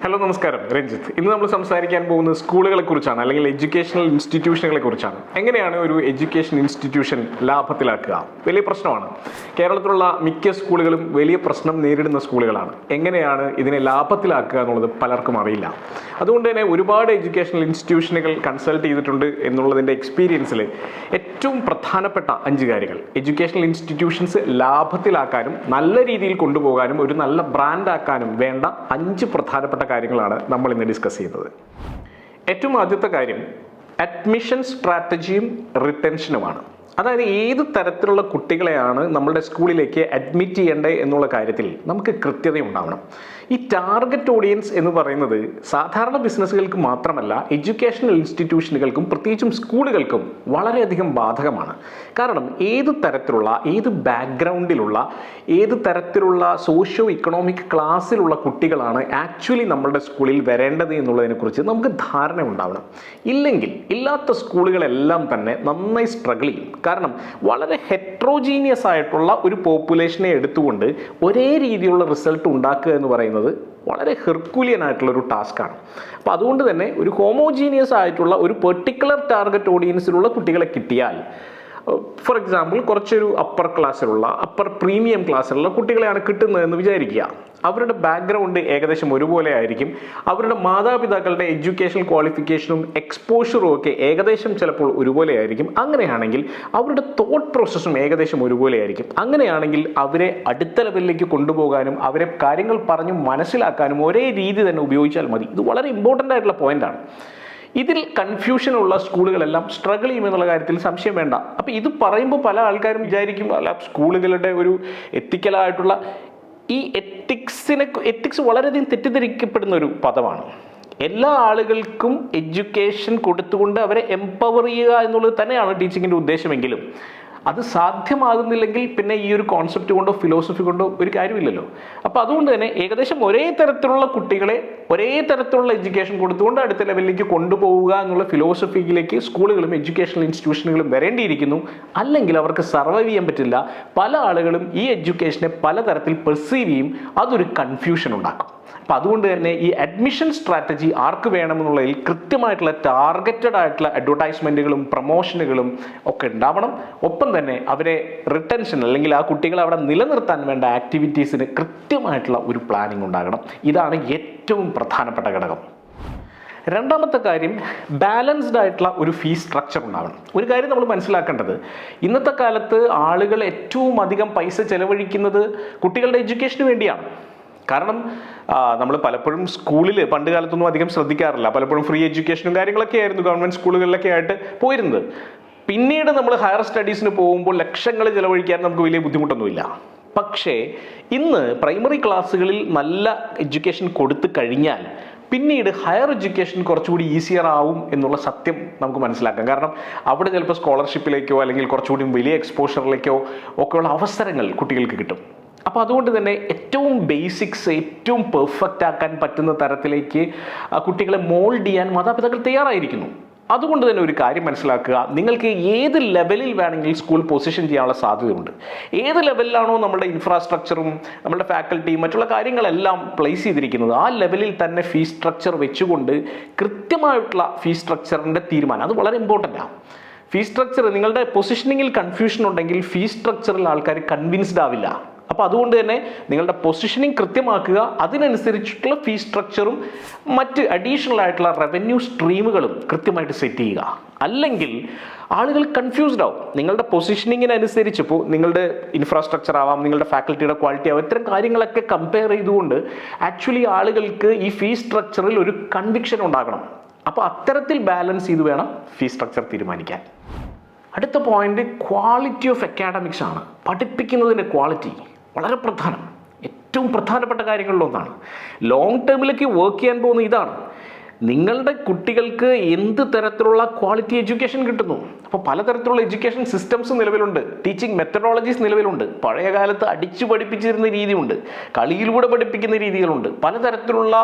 Hello നമസ്കാരം, രഞ്ജിത്ത്. ഇന്ന് നമ്മൾ സംസാരിക്കാൻ പോകുന്നത് സ്കൂളുകളെ കുറിച്ചാണ്, അല്ലെങ്കിൽ എഡ്യൂക്കേഷണൽ ഇൻസ്റ്റിറ്റ്യൂഷനുകളെ കുറിച്ചാണ്. എങ്ങനെയാണ് ഒരു എഡ്യൂക്കേഷൻ ഇൻസ്റ്റിറ്റ്യൂഷൻ ലാഭത്തിലാക്കുക? വലിയ പ്രശ്നമാണ്. കേരളത്തിലുള്ള മിക്ക സ്കൂളുകളും വലിയ പ്രശ്നം നേരിടുന്ന സ്കൂളുകളാണ്. എങ്ങനെയാണ് ഇതിനെ ലാഭത്തിലാക്കുക എന്നുള്ളത് പലർക്കും അറിയില്ല. അതുകൊണ്ട് തന്നെ ഒരുപാട് എഡ്യൂക്കേഷണൽ ഇൻസ്റ്റിറ്റ്യൂഷനുകൾ കൺസൾട്ട് ചെയ്തിട്ടുണ്ട് എന്നുള്ളതിൻ്റെ എക്സ്പീരിയൻസിൽ ഏറ്റവും പ്രധാനപ്പെട്ട 5 കാര്യങ്ങൾ എഡ്യൂക്കേഷണൽ ഇൻസ്റ്റിറ്റ്യൂഷൻസ് ലാഭത്തിലാക്കാനും നല്ല രീതിയിൽ കൊണ്ടുപോകാനും ഒരു നല്ല ബ്രാൻഡാക്കാനും വേണ്ട 5 പ്രധാനപ്പെട്ട കാര്യങ്ങളാണ് നമ്മൾ ഇന്ന് ഡിസ്കസ് ചെയ്യുന്നത്. ഏറ്റവും ആദ്യത്തെ കാര്യം അഡ്മിഷൻ സ്ട്രാറ്റജിയും റിട്ടൻഷനുമാണ്. അതായത് ഏത് തരത്തിലുള്ള കുട്ടികളെയാണ് നമ്മുടെ സ്കൂളിലേക്ക് അഡ്മിറ്റ് ചെയ്യേണ്ടത് എന്നുള്ള കാര്യത്തിൽ നമുക്ക് കൃത്യത ഉണ്ടാവണം. ഈ ടാർഗറ്റ് ഓഡിയൻസ് എന്ന് പറയുന്നത് സാധാരണ ബിസിനസ്സുകൾക്ക് മാത്രമല്ല, എഡ്യൂക്കേഷണൽ ഇൻസ്റ്റിറ്റ്യൂഷനുകൾക്കും പ്രത്യേകിച്ചും സ്കൂളുകൾക്കും വളരെയധികം ബാധകമാണ്. കാരണം ഏത് തരത്തിലുള്ള, ഏത് ബാക്ക്ഗ്രൗണ്ടിലുള്ള, ഏത് തരത്തിലുള്ള സോഷ്യോ ഇക്കണോമിക് ക്ലാസ്സിലുള്ള കുട്ടികളാണ് ആക്ച്വലി നമ്മളുടെ സ്കൂളിൽ വരേണ്ടത് എന്നുള്ളതിനെക്കുറിച്ച് നമുക്ക് ധാരണ ഉണ്ടാവണം. ഇല്ലാത്ത സ്കൂളുകളെല്ലാം തന്നെ നന്നായി സ്ട്രഗിൾ ചെയ്യും. കാരണം വളരെ ഹെട്രോജീനിയസ് ആയിട്ടുള്ള ഒരു പോപ്പുലേഷനെ എടുത്തുകൊണ്ട് ഒരേ രീതിയിലുള്ള റിസൾട്ട് ഉണ്ടാക്കുക എന്ന് പറയുന്നത് വളരെ ഹെർക്കുലിയൻ ആയിട്ടുള്ള ഒരു ടാസ്ക്കാണ്. അപ്പോൾ അതുകൊണ്ട് തന്നെ ഒരു ഹോമോജീനിയസ് ആയിട്ടുള്ള ഒരു പെർട്ടിക്കുലർ ടാർഗറ്റ് ഓഡിയൻസിലുള്ള കുട്ടികളെ കിട്ടിയാൽ, ഫോർ എക്സാമ്പിൾ കുറച്ചൊരു അപ്പർ പ്രീമിയം ക്ലാസ്സിലുള്ള കുട്ടികളെയാണ് കിട്ടുന്നതെന്ന് വിചാരിക്കുക. അവരുടെ ബാക്ക്ഗ്രൗണ്ട് ഏകദേശം ഒരുപോലെ ആയിരിക്കും. അവരുടെ മാതാപിതാക്കളുടെ എഡ്യൂക്കേഷണൽ ക്വാളിഫിക്കേഷനും എക്സ്പോഷറും ഒക്കെ ഏകദേശം ചിലപ്പോൾ ഒരുപോലെ ആയിരിക്കും. അങ്ങനെയാണെങ്കിൽ അവരുടെ തോട്ട് പ്രോസസ്സും ഏകദേശം ഒരുപോലെ ആയിരിക്കും. അങ്ങനെയാണെങ്കിൽ അവരെ അടുത്ത ലെവലിലേക്ക് കൊണ്ടുപോകാനും അവരെ കാര്യങ്ങൾ പറഞ്ഞ് മനസ്സിലാക്കാനും ഒരേ രീതി തന്നെ ഉപയോഗിച്ചാൽ മതി. ഇത് വളരെ ഇമ്പോർട്ടൻ്റ് ആയിട്ടുള്ള പോയിന്റാണ്. ഇതിൽ കൺഫ്യൂഷനുള്ള സ്കൂളുകളെല്ലാം സ്ട്രഗിൾ ചെയ്യുമെന്നുള്ള കാര്യത്തിൽ സംശയം വേണ്ട. അപ്പോൾ ഇത് പറയുമ്പോൾ പല ആൾക്കാരും വിചാരിക്കും, അല്ല സ്കൂളുകളുടെ ഒരു എത്തിക്കലായിട്ടുള്ള ഈ എത്തിക്സ് വളരെയധികം തെറ്റിദ്ധരിക്കപ്പെടുന്ന ഒരു പദമാണ്. എല്ലാ ആളുകൾക്കും എഡ്യൂക്കേഷൻ കൊടുത്തുകൊണ്ട് അവരെ എംപവർ ചെയ്യുക എന്നുള്ളത് തന്നെയാണ് ടീച്ചിങ്ങിൻ്റെ ഉദ്ദേശമെങ്കിലും അത് സാധ്യമാകുന്നില്ലെങ്കിൽ പിന്നെ ഈ ഒരു കോൺസെപ്റ്റ് കൊണ്ടോ ഫിലോസഫി കൊണ്ടോ ഒരു കാര്യമില്ലല്ലോ. അപ്പോൾ അതുകൊണ്ട് തന്നെ ഏകദേശം ഒരേ തരത്തിലുള്ള കുട്ടികളെ ഒരേ തരത്തിലുള്ള എഡ്യൂക്കേഷൻ കൊടുത്തുകൊണ്ട് അടുത്ത ലെവലിലേക്ക് കൊണ്ടുപോവുക എന്നുള്ള ഫിലോസഫിയിലേക്ക് സ്കൂളുകളും എഡ്യൂക്കേഷണൽ ഇൻസ്റ്റിറ്റ്യൂഷനുകളും വരേണ്ടിയിരിക്കുന്നു. അല്ലെങ്കിൽ അവർക്ക് സർവൈവ് ചെയ്യാൻ പറ്റില്ല. പല ആളുകളും ഈ എഡ്യൂക്കേഷനെ പലതരത്തിൽ പെർസീവ് ചെയ്യും. അതൊരു കൺഫ്യൂഷൻ ഉണ്ടാക്കും. അപ്പം അതുകൊണ്ട് തന്നെ ഈ അഡ്മിഷൻ സ്ട്രാറ്റജി ആർക്ക് വേണമെന്നുള്ളതിൽ കൃത്യമായിട്ടുള്ള ടാർഗറ്റഡ് ആയിട്ടുള്ള അഡ്വർടൈസ്മെൻറ്റുകളും പ്രൊമോഷനുകളും ഒക്കെ ഉണ്ടാവണം. ഒപ്പം തന്നെ അവരെ റിട്ടൻഷൻ അല്ലെങ്കിൽ ആ കുട്ടികളെ അവിടെ നിലനിർത്താൻ വേണ്ട ആക്ടിവിറ്റീസിന് കൃത്യമായിട്ടുള്ള ഒരു പ്ലാനിങ് ഉണ്ടാകണം. ഇതാണ് ഏറ്റവും പ്രധാനപ്പെട്ട ഘടകം. രണ്ടാമത്തെ കാര്യം ബാലൻസ്ഡ് ആയിട്ടുള്ള ഒരു ഫീസ് സ്ട്രക്ചർ ഉണ്ടാവണം. ഒരു കാര്യം നമ്മൾ മനസ്സിലാക്കേണ്ടത്, ഇന്നത്തെ കാലത്ത് ആളുകൾ ഏറ്റവും അധികം പൈസ ചെലവഴിക്കുന്നത് കുട്ടികളുടെ എഡ്യൂക്കേഷന് വേണ്ടിയാണ്. കാരണം നമ്മൾ പലപ്പോഴും സ്കൂളിൽ പണ്ട് കാലത്തൊന്നും അധികം ശ്രദ്ധിക്കാറില്ല. പലപ്പോഴും ഫ്രീ എഡ്യൂക്കേഷനും കാര്യങ്ങളൊക്കെ ആയിരുന്നു ഗവൺമെൻറ് സ്കൂളുകളിലൊക്കെ ആയിട്ട് പോയിരുന്നത്. പിന്നീട് നമ്മൾ ഹയർ സ്റ്റഡീസിന് പോകുമ്പോൾ ലക്ഷങ്ങൾ ചിലവഴിക്കാൻ നമുക്ക് വലിയ ബുദ്ധിമുട്ടൊന്നുമില്ല. പക്ഷേ ഇന്ന് പ്രൈമറി ക്ലാസ്സുകളിൽ നല്ല എഡ്യൂക്കേഷൻ കൊടുത്തു കഴിഞ്ഞാൽ പിന്നീട് ഹയർ എഡ്യൂക്കേഷൻ കുറച്ചുകൂടി ഈസിയർ ആവും എന്നുള്ള സത്യം നമുക്ക് മനസ്സിലാക്കാം. കാരണം അവിടെ ചിലപ്പോൾ സ്കോളർഷിപ്പിലേക്കോ അല്ലെങ്കിൽ കുറച്ചുകൂടി വലിയ എക്സ്പോഷറിലേക്കോ ഒക്കെയുള്ള അവസരങ്ങൾ കുട്ടികൾക്ക് കിട്ടും. അപ്പോൾ അതുകൊണ്ട് തന്നെ ഏറ്റവും ബേസിക്സ് ഏറ്റവും പെർഫെക്റ്റ് ആക്കാൻ പറ്റുന്ന തരത്തിലേക്ക് കുട്ടികളെ മോൾഡ് ചെയ്യാൻ മാതാപിതാക്കൾ തയ്യാറായിരിക്കുന്നു. അതുകൊണ്ട് തന്നെ ഒരു കാര്യം മനസ്സിലാക്കുക, നിങ്ങൾക്ക് ഏത് ലെവലിൽ വേണമെങ്കിൽ സ്കൂൾ പൊസിഷൻ ചെയ്യാനുള്ള സാധ്യതയുണ്ട്. ഏത് ലെവലിലാണോ നമ്മുടെ ഇൻഫ്രാസ്ട്രക്ചറും നമ്മുടെ ഫാക്കൽറ്റിയും മറ്റുള്ള കാര്യങ്ങളെല്ലാം പ്ലേസ് ചെയ്തിരിക്കുന്നത്, ആ ലെവലിൽ തന്നെ ഫീസ് സ്ട്രക്ചർ വെച്ചുകൊണ്ട് കൃത്യമായിട്ടുള്ള ഫീസ് സ്ട്രക്ചറിൻ്റെ തീരുമാനം അത് വളരെ ഇമ്പോർട്ടൻ്റ് ആണ്. ഫീസ് സ്ട്രക്ചർ നിങ്ങളുടെ പൊസിഷനിങ്ങിൽ കൺഫ്യൂഷൻ ഉണ്ടെങ്കിൽ ഫീസ് സ്ട്രക്ചറിൽ ആൾക്കാർ കൺവിൻസ്ഡ് ആവില്ല. അപ്പോൾ അതുകൊണ്ട് തന്നെ നിങ്ങളുടെ പൊസിഷനിങ് കൃത്യമാക്കുക. അതിനനുസരിച്ചിട്ടുള്ള ഫീസ് സ്ട്രക്ചറും മറ്റ് അഡീഷണൽ ആയിട്ടുള്ള റവന്യൂ സ്ട്രീമുകളും കൃത്യമായിട്ട് സെറ്റ് ചെയ്യുക. അല്ലെങ്കിൽ ആളുകൾ കൺഫ്യൂസ്ഡ് ആവും. നിങ്ങളുടെ പൊസിഷനിങ്ങിനനുസരിച്ച് ഇപ്പോൾ നിങ്ങളുടെ ഇൻഫ്രാസ്ട്രക്ചർ ആവാം, നിങ്ങളുടെ ഫാക്കൽറ്റിയുടെ ക്വാളിറ്റി ആവാം, ഇത്തരം കാര്യങ്ങളൊക്കെ കമ്പയർ ചെയ്തുകൊണ്ട് ആക്ച്വലി ആളുകൾക്ക് ഈ ഫീസ് സ്ട്രക്ചറിൽ ഒരു കൺവിക്ഷൻ ഉണ്ടാകണം. അപ്പോൾ അത്തരത്തിൽ ബാലൻസ് ചെയ്ത് വേണം ഫീസ് സ്ട്രക്ചർ തീരുമാനിക്കാൻ. അടുത്ത പോയിന്റ് ക്വാളിറ്റി ഓഫ് അക്കാഡമിക്സ് ആണ്. പഠിപ്പിക്കുന്നതിൻ്റെ ക്വാളിറ്റി വളരെ ഏറ്റവും പ്രധാനപ്പെട്ട കാര്യങ്ങളിലൊന്നാണ്. ലോങ് ടേമിലേക്ക് വർക്ക് ചെയ്യാൻ പോകുന്ന ഇതാണ്. നിങ്ങളുടെ കുട്ടികൾക്ക് എന്ത് തരത്തിലുള്ള ക്വാളിറ്റി എഡ്യൂക്കേഷൻ കിട്ടുന്നു. അപ്പോൾ പലതരത്തിലുള്ള എഡ്യൂക്കേഷൻ സിസ്റ്റംസ് നിലവിലുണ്ട്, ടീച്ചിങ് മെത്തഡോളജീസ് നിലവിലുണ്ട്. പഴയ കാലത്ത് അടിച്ചു പഠിപ്പിച്ചിരുന്ന രീതിയുണ്ട്, കളിയിലൂടെ പഠിപ്പിക്കുന്ന രീതികളുണ്ട്, പലതരത്തിലുള്ള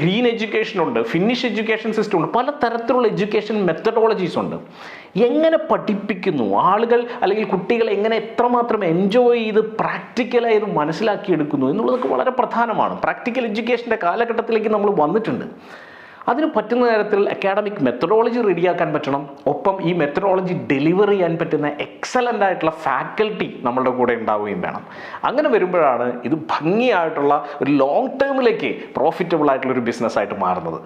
ഗ്രീൻ എഡ്യൂക്കേഷൻ ഉണ്ട്, ഫിനിഷ് എഡ്യൂക്കേഷൻ സിസ്റ്റം ഉണ്ട്, പലതരത്തിലുള്ള എഡ്യൂക്കേഷൻ മെത്തഡോളജീസ് ഉണ്ട്. എങ്ങനെ പഠിപ്പിക്കുന്നു ആളുകൾ, അല്ലെങ്കിൽ കുട്ടികൾ എങ്ങനെ എത്രമാത്രം എൻജോയ് ചെയ്ത് പ്രാക്ടിക്കലായി ഇത് മനസ്സിലാക്കിയെടുക്കുന്നു എന്നുള്ളതൊക്കെ വളരെ പ്രധാനമാണ്. പ്രാക്ടിക്കൽ എഡ്യൂക്കേഷൻ്റെ കാലഘട്ടത്തിലേക്ക് നമ്മൾ വന്നിട്ടുണ്ട്. അതിന് പറ്റുന്ന തരത്തിൽ അക്കാഡമിക് മെത്തഡോളജി റെഡിയാക്കാൻ പറ്റണം. ഒപ്പം ഈ മെത്തഡോളജി ഡെലിവർ ചെയ്യാൻ പറ്റുന്ന എക്സലൻ്റ് ആയിട്ടുള്ള ഫാക്കൽറ്റി നമ്മളുടെ കൂടെ ഉണ്ടാവുകയും വേണം. അങ്ങനെ വരുമ്പോഴാണ് ഇത് ഭംഗിയായിട്ടുള്ള ഒരു ലോങ് ടേമിലേക്ക് പ്രോഫിറ്റബിൾ ആയിട്ടുള്ളൊരു ബിസിനസ്സായിട്ട് മാറുന്നത്.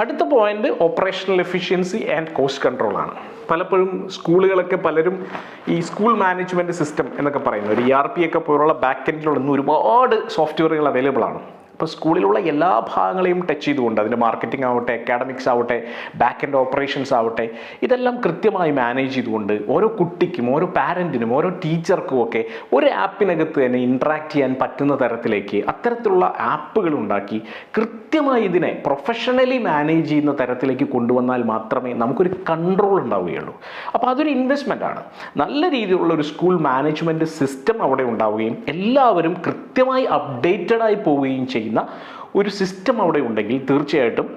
അടുത്ത point operational efficiency and cost control ആണ്. പലപ്പോഴും സ്കൂളുകളൊക്കെ പലരും ഈ സ്കൂൾ മാനേജ്മെൻറ്റ് സിസ്റ്റം എന്നൊക്കെ പറയുന്നത് ഒരു ERP ഒക്കെ പോലുള്ള ബാക്ക് എൻഡിലുള്ള ഒരുപാട് സോഫ്റ്റ്വെയറുകൾ അവൈലബിൾ ആണ്. അപ്പോൾ സ്കൂളിലുള്ള എല്ലാ ഭാഗങ്ങളെയും ടച്ച് ചെയ്തുകൊണ്ട് അതിൻ്റെ മാർക്കറ്റിംഗ് ആവട്ടെ, അക്കാഡമിക്സ് ആവട്ടെ, ബാക്ക് എൻഡ് ഓപ്പറേഷൻസ് ആവട്ടെ, ഇതെല്ലാം കൃത്യമായി മാനേജ് ചെയ്തുകൊണ്ട് ഓരോ കുട്ടിക്കും, ഓരോ പാരൻറ്റിനും, ഓരോ ടീച്ചർക്കും ഒക്കെ ഒരു ആപ്പിനകത്ത് തന്നെ ഇൻട്രാക്ട് ചെയ്യാൻ പറ്റുന്ന തരത്തിലേക്ക് അത്തരത്തിലുള്ള ആപ്പുകൾ ഉണ്ടാക്കി കൃത്യമായി ഇതിനെ പ്രൊഫഷണലി മാനേജ് ചെയ്യുന്ന തരത്തിലേക്ക് കൊണ്ടുവന്നാൽ മാത്രമേ നമുക്കൊരു കൺട്രോൾ ഉണ്ടാവുകയുള്ളൂ. അപ്പോൾ അതൊരു ഇൻവെസ്റ്റ്മെൻ്റ് ആണ്. നല്ല രീതിയിലുള്ള ഒരു സ്കൂൾ മാനേജ്മെൻറ്റ് സിസ്റ്റം അവിടെ ഉണ്ടാവുകയും എല്ലാവരും കൃത്യമായി അപ്ഡേറ്റഡ് ആയി പോവുകയും ചെയ്യുന്ന ഒരു സിസ്റ്റം അവിടെ ഉണ്ടെങ്കിൽ തീർച്ചയായിട്ടും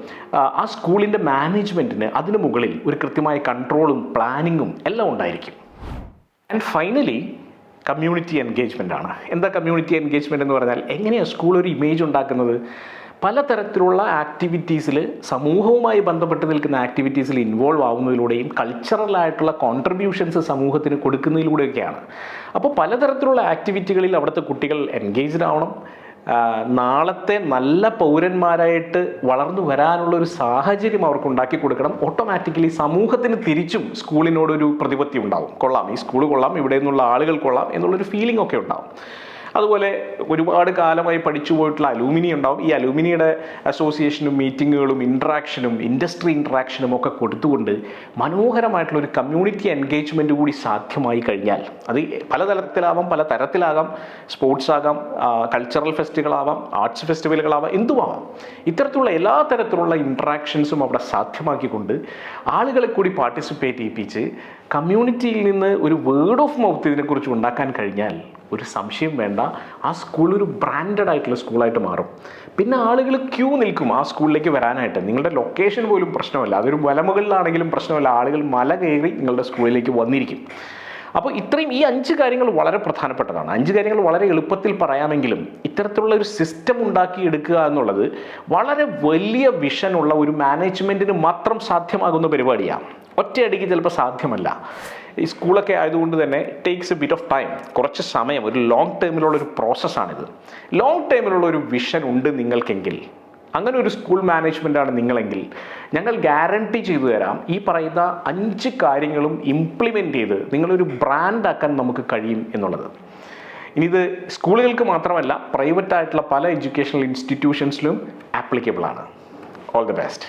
ആ സ്കൂളിൻ്റെ മാനേജ്മെൻറ്റിന് അതിന് മുകളിൽ ഒരു കൃത്യമായ കൺട്രോളും പ്ലാനിങ്ങും എല്ലാം ഉണ്ടായിരിക്കും. ആൻഡ് ഫൈനലി കമ്മ്യൂണിറ്റി എൻഗേജ്മെൻ്റ് ആണ്. എന്താ കമ്മ്യൂണിറ്റി എൻഗേജ്മെൻ്റ് എന്ന് പറഞ്ഞാൽ എങ്ങനെയാണ് സ്കൂൾ ഒരു ഇമേജ് ഉണ്ടാക്കുന്നത്? പലതരത്തിലുള്ള ആക്ടിവിറ്റീസിൽ, സമൂഹവുമായി ബന്ധപ്പെട്ട് നിൽക്കുന്ന ആക്ടിവിറ്റീസിൽ ഇൻവോൾവ് ആവുന്നതിലൂടെയും കൾച്ചറലായിട്ടുള്ള കോൺട്രിബ്യൂഷൻസ് സമൂഹത്തിന് കൊടുക്കുന്നതിലൂടെയൊക്കെയാണ്. അപ്പോൾ പലതരത്തിലുള്ള ആക്ടിവിറ്റികളിൽ അവിടുത്തെ കുട്ടികൾ എൻഗേജ്ഡ് ആവണം. നാളത്തെ നല്ല പൗരന്മാരായിട്ട് വളർന്നു വരാനുള്ള ഒരു സാഹചര്യം അവർക്ക് ഉണ്ടാക്കി കൊടുക്കണം. ഓട്ടോമാറ്റിക്കലി സമൂഹത്തിന് തിരിച്ചും സ്കൂളിനോടൊരു പ്രതിപത്തി ഉണ്ടാവും. കൊള്ളാം, ഈ സ്കൂൾ കൊള്ളാം, ഇവിടെ നിന്നുള്ള ആളുകൾ കൊള്ളാം എന്നുള്ളൊരു ഫീലിംഗ് ഒക്കെ ഉണ്ടാവും. അതുപോലെ ഒരുപാട് കാലമായി പഠിച്ചു പോയിട്ടുള്ള അലൂമിനി ഉണ്ടാവും. ഈ അലൂമിനിയുടെ അസോസിയേഷനും മീറ്റിങ്ങുകളും ഇൻട്രാക്ഷനും ഇൻഡസ്ട്രി ഇൻട്രാക്ഷനും ഒക്കെ കൊടുത്തുകൊണ്ട് മനോഹരമായിട്ടുള്ളൊരു കമ്മ്യൂണിറ്റി എൻഗേജ്മെൻറ്റ് കൂടി സാധ്യമായി കഴിഞ്ഞാൽ, അത് പലതരത്തിലാവാം, പല തരത്തിലാകാം, സ്പോർട്സ് ആകാം, കൾച്ചറൽ ഫെസ്റ്റുകളാവാം, ആർട്സ് ഫെസ്റ്റിവലുകളാവാം, എന്തുമാവാം. ഇത്തരത്തിലുള്ള എല്ലാ തരത്തിലുള്ള ഇൻട്രാക്ഷൻസും അവിടെ സാധ്യമാക്കിക്കൊണ്ട് ആളുകളെ കൂടി പാർട്ടിസിപ്പേറ്റ് ചെയ്യിപ്പിച്ച് കമ്മ്യൂണിറ്റിയിൽ നിന്ന് ഒരു വേർഡ് ഓഫ് മൗത്ത് ഇതിനെക്കുറിച്ച് ഉണ്ടാക്കാൻ കഴിഞ്ഞാൽ ഒരു സംശയം വേണ്ട, ആ സ്കൂൾ ഒരു ബ്രാൻഡഡ് ആയിട്ടുള്ള സ്കൂളായിട്ട് മാറും. പിന്നെ ആളുകൾ ക്യൂ നിൽക്കും ആ സ്കൂളിലേക്ക് വരാനായിട്ട്. നിങ്ങളുടെ ലൊക്കേഷൻ പോലും പ്രശ്നമല്ല, അതൊരു മലമുകളിലാണെങ്കിലും പ്രശ്നമല്ല, ആളുകൾ മല കയറി നിങ്ങളുടെ സ്കൂളിലേക്ക് വന്നിരിക്കും. അപ്പോൾ ഇത്രയും ഈ 5 കാര്യങ്ങൾ വളരെ പ്രധാനപ്പെട്ടതാണ്. 5 കാര്യങ്ങൾ വളരെ എളുപ്പത്തിൽ പറയാമെങ്കിലും ഇത്തരത്തിലുള്ള ഒരു സിസ്റ്റം ഉണ്ടാക്കിയെടുക്കുക എന്നുള്ളത് വളരെ വലിയ വിഷനുള്ള ഒരു മാനേജ്മെൻറ്റിന് മാത്രം സാധ്യമാകുന്ന പരിപാടിയാണ്. ഒറ്റയടിക്ക് ചിലപ്പോൾ സാധ്യമല്ല. ഈ സ്കൂളൊക്കെ ആയതുകൊണ്ട് തന്നെ takes A bit of time, കുറച്ച് സമയം, ഒരു ലോങ് ടേമിലുള്ളൊരു പ്രോസസ്സാണിത്. ലോങ് ടേമിലുള്ള ഒരു വിഷൻ ഉണ്ട് നിങ്ങൾക്കെങ്കിൽ, അങ്ങനെ ഒരു സ്കൂൾ മാനേജ്മെൻറ്റാണ് നിങ്ങളെങ്കിൽ, ഞങ്ങൾ ഗ്യാരണ്ടി ചെയ്തു തരാം ഈ പറയുന്ന 5 കാര്യങ്ങളും ഇംപ്ലിമെൻ്റ് ചെയ്ത് നിങ്ങളൊരു ബ്രാൻഡാക്കാൻ നമുക്ക് കഴിയും എന്നുള്ളത്. ഇനി ഇത് സ്കൂളുകൾക്ക് മാത്രമല്ല, പ്രൈവറ്റ് ആയിട്ടുള്ള പല എഡ്യൂക്കേഷണൽ ഇൻസ്റ്റിറ്റ്യൂഷൻസിലും ആപ്ലിക്കബിൾ ആണ്. All the best.